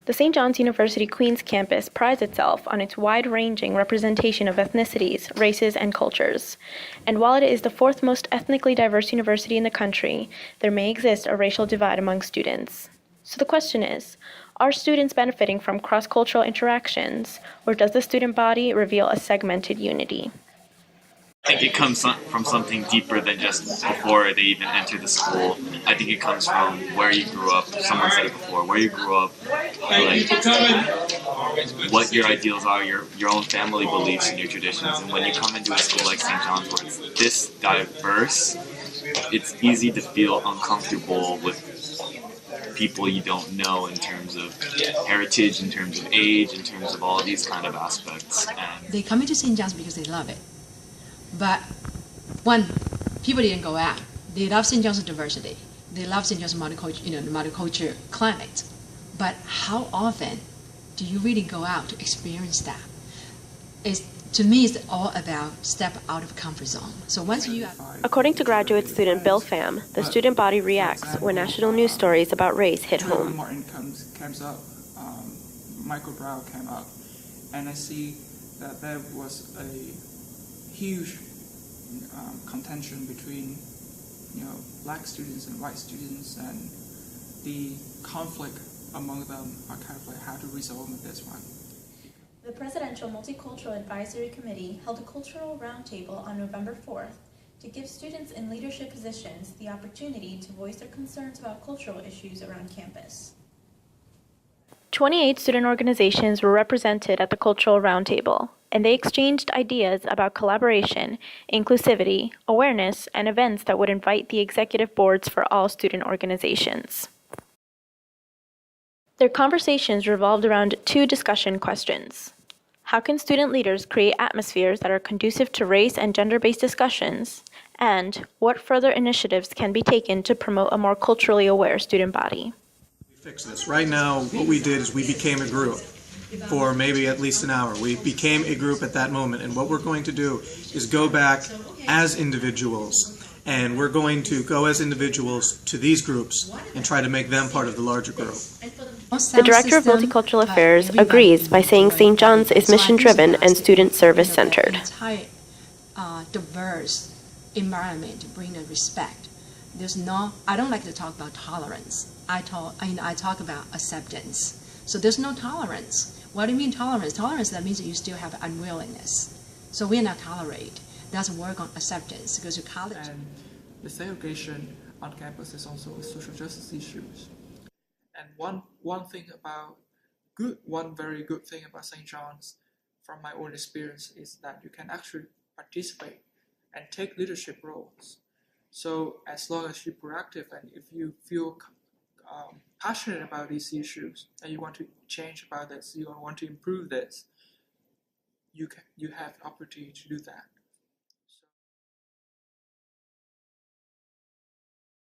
The St. John's University Queens campus prides itself on its wide-ranging representation of ethnicities, races, and cultures. And while it is the fourth most ethnically diverse university in the country, there may exist a racial divide among students. So the question is, are students benefiting from cross-cultural interactions, or does the student body reveal a segmented unity? I think it comes from something deeper than just before they even enter the school. I think it comes from where you grew up. Someone said it before. Where you grew up, like what your ideals are, your own family beliefs and your traditions. And when you come into a school like St. John's, where it's this diverse, it's easy to feel uncomfortable with people you don't know in terms of heritage, in terms of age, in terms of all these kind of aspects. And they come into St. John's because they love it. But one, people didn't go out. They love St. John's diversity. They love St. John's multicultural, the multicultural climate. But how often do you really go out to experience that? To me, it's all about step out of comfort zone. So once you... According to graduate student Bill Pham, the student body reacts when national news stories about race hit home. Martin comes up, Michael Brown came up, and I see that there was a huge contention between black students and white students, and the conflict among them are kind of like how to resolve this one. The Presidential Multicultural Advisory Committee held a cultural roundtable on November 4th to give students in leadership positions the opportunity to voice their concerns about cultural issues around campus. 28 student organizations were represented at the Cultural Roundtable, and they exchanged ideas about collaboration, inclusivity, awareness, and events that would invite the executive boards for all student organizations. Their conversations revolved around two discussion questions. How can student leaders create atmospheres that are conducive to race and gender-based discussions? And what further initiatives can be taken to promote a more culturally aware student body? Fix this. Right now, what we did is we became a group for maybe at least an hour. We became a group at that moment, and what we're going to do is go back as individuals, and we're going to go as individuals to these groups and try to make them part of the larger group. The Director of Multicultural Affairs agrees by saying St. John's is mission-driven and student service-centered. Entire diverse environment to bring the respect. There's no, I don't like to talk about tolerance. I talk about acceptance. So there's no tolerance. What do you mean tolerance? Tolerance, that means that you still have unwillingness. So we're not tolerate. That's work on acceptance. Because to college. And the segregation on campus is also with social justice issues. And one very good thing about St. John's, from my own experience, is that you can actually participate and take leadership roles. So as long as you're proactive and if you feel passionate about these issues and you want to change about this, you want to improve this, you have the opportunity to do that.